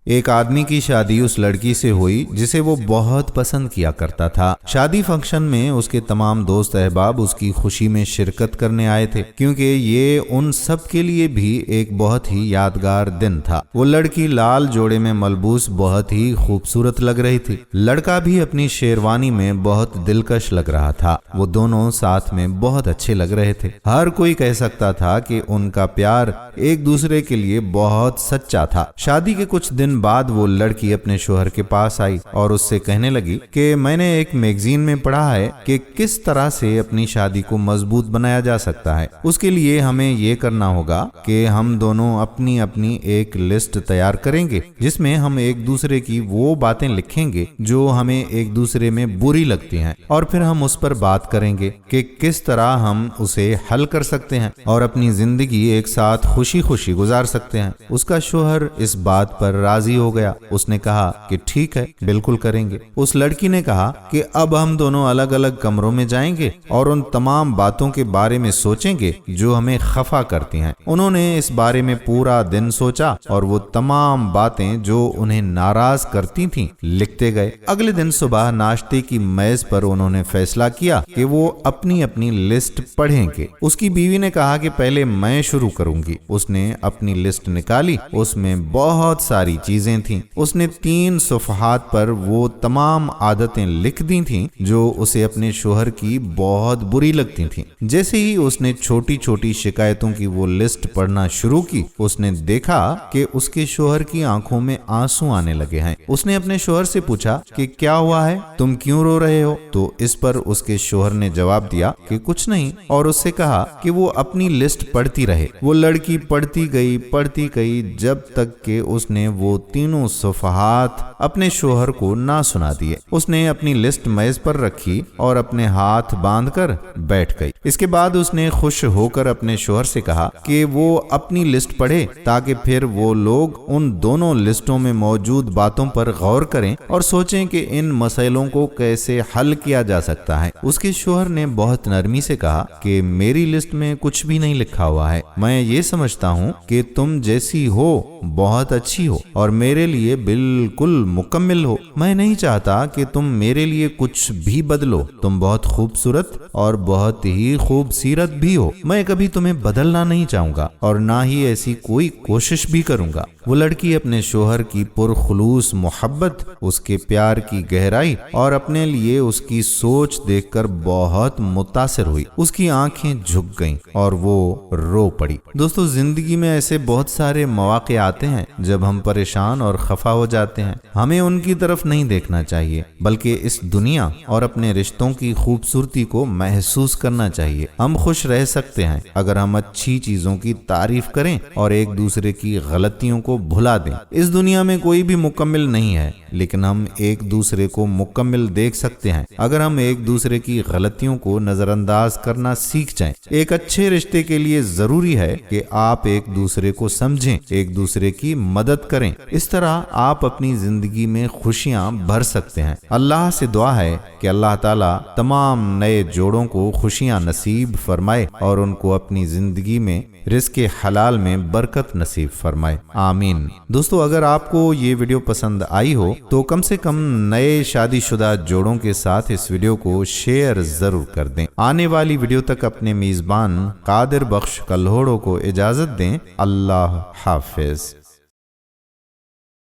ایک آدمی کی شادی اس لڑکی سے ہوئی جسے وہ بہت پسند کیا کرتا تھا۔ شادی فنکشن میں اس کے تمام دوست احباب اس کی خوشی میں شرکت کرنے آئے تھے، کیونکہ یہ ان سب کے لیے بھی ایک بہت ہی یادگار دن تھا۔ وہ لڑکی لال جوڑے میں ملبوس بہت ہی خوبصورت لگ رہی تھی، لڑکا بھی اپنی شیروانی میں بہت دلکش لگ رہا تھا۔ وہ دونوں ساتھ میں بہت اچھے لگ رہے تھے۔ ہر کوئی کہہ سکتا تھا کہ ان کا پیار ایک دوسرے کے لیے بہت سچا تھا۔ شادی کے کچھ دن بعد وہ لڑکی اپنے شوہر کے پاس آئی اور اس سے کہنے لگی کہ میں نے ایک میگزین میں پڑھا ہے کہ کس طرح سے اپنی شادی کو مضبوط بنایا جا سکتا ہے۔ اس کے لیے ہمیں یہ کرنا ہوگا کہ ہم دونوں اپنی اپنی ایک لسٹ تیار کریں گے جس میں ہم ایک دوسرے کی وہ باتیں لکھیں گے جو ہمیں ایک دوسرے میں بری لگتی ہیں، اور پھر ہم اس پر بات کریں گے کہ کس طرح ہم اسے حل کر سکتے ہیں اور اپنی زندگی ایک ساتھ خوشی خوشی گزار سکتے ہیں۔ اس کا شوہر اس بات پر راضی ہو گیا۔ اس نے کہا کہ ٹھیک ہے، بالکل کریں گے۔ اس لڑکی نے کہا کہ اب ہم دونوں الگ الگ کمروں میں جائیں گے اور ان تمام باتوں کے بارے میں سوچیں گے جو ہمیں خفا کرتی ہیں۔ انہوں نے اس بارے میں پورا دن سوچا اور وہ تمام باتیں جو انہیں ناراض کرتی تھیں لکھتے گئے۔ اگلے دن صبح ناشتے کی میز پر انہوں نے فیصلہ کیا کہ وہ اپنی اپنی لسٹ پڑھیں گے۔ اس کی بیوی نے کہا کہ پہلے میں شروع کروں گی۔ اس نے اپنی لسٹ نکالی، اس میں بہت ساری چیزیں تھیں۔ اس نے 3 صفحات پر وہ تمام عادتیں لکھ دی تھیں جو اسے اپنے شوہر کی بہت بری لگتی تھیں۔ جیسے ہی اس نے چھوٹی چھوٹی شکایتوں کی وہ لسٹ پڑھنا شروع کی، اس نے دیکھا کہ اس کے شوہر کی آنکھوں میں آنسو آنے لگے ہیں۔ اس نے اپنے شوہر سے پوچھا کہ کیا ہوا ہے، تم کیوں رو رہے ہو؟ تو اس پر اس کے شوہر نے جواب دیا کہ کچھ نہیں، اور اس سے کہا کہ وہ اپنی لسٹ پڑھتی رہے۔ وہ لڑکی پڑھتی گئی جب تک کہ اس نے وہ 3 صفحات اپنے شوہر کو نہ سنا دیے۔ اس نے اپنی لسٹ میز پر رکھی اور اپنے ہاتھ باندھ کر بیٹھ گئی۔ اس کے بعد اس نے خوش ہو کر اپنے شوہر سے کہا کہ وہ اپنی لسٹ پڑھے تاکہ پھر وہ لوگ ان دونوں لسٹوں میں موجود باتوں پر غور کریں اور سوچیں کہ ان مسائلوں کو کیسے حل کیا جا سکتا ہے۔ اس کے شوہر نے بہت نرمی سے کہا کہ میری لسٹ میں کچھ بھی نہیں لکھا ہوا ہے۔ میں یہ سمجھتا ہوں کہ تم جیسی ہو بہت اچھی ہو اور میرے لیے بالکل مکمل ہو۔ میں نہیں چاہتا کہ تم میرے لیے کچھ بھی بدلو۔ تم بہت خوبصورت اور بہت ہی خوبصیرت بھی ہو۔ میں کبھی تمہیں بدلنا نہیں چاہوں گا اور نہ ہی ایسی کوئی کوشش بھی کروں گا۔ وہ لڑکی اپنے شوہر کی پرخلوص محبت، اس کے پیار کی گہرائی اور اپنے لیے اس کی سوچ دیکھ کر بہت متاثر ہوئی۔ اس کی آنکھیں جھک گئیں اور وہ رو پڑی۔ دوستو، زندگی میں ایسے بہت سارے مواقع آتے ہیں جب ہم پریشان اور خفا ہو جاتے ہیں۔ ہمیں ان کی طرف نہیں دیکھنا چاہیے بلکہ اس دنیا اور اپنے رشتوں کی خوبصورتی کو محسوس کرنا چاہیے۔ ہم خوش رہ سکتے ہیں اگر ہم اچھی چیزوں کی تعریف کریں اور ایک دوسرے کی غلطیوں کو بھلا دیں۔ اس دنیا میں کوئی بھی مکمل نہیں ہے، لیکن ہم ایک دوسرے کو مکمل دیکھ سکتے ہیں اگر ہم ایک دوسرے کی غلطیوں کو نظر انداز کرنا سیکھ جائیں۔ ایک اچھے رشتے کے لیے ضروری ہے کہ آپ ایک دوسرے کو سمجھیں، ایک دوسرے کی مدد کریں۔ اس طرح آپ اپنی زندگی میں خوشیاں بھر سکتے ہیں۔ اللہ سے دعا ہے کہ اللہ تعالیٰ تمام نئے جوڑوں کو خوشیاں نصیب فرمائے اور ان کو اپنی زندگی میں رزق حلال میں برکت نصیب فرمائے، آمین۔ دوستو، اگر آپ کو یہ ویڈیو پسند آئی ہو تو کم سے کم نئے شادی شدہ جوڑوں کے ساتھ اس ویڈیو کو شیئر ضرور کر دیں۔ آنے والی ویڈیو تک اپنے میزبان قادر بخش کلہوڑو کو اجازت دیں۔ اللہ حافظ۔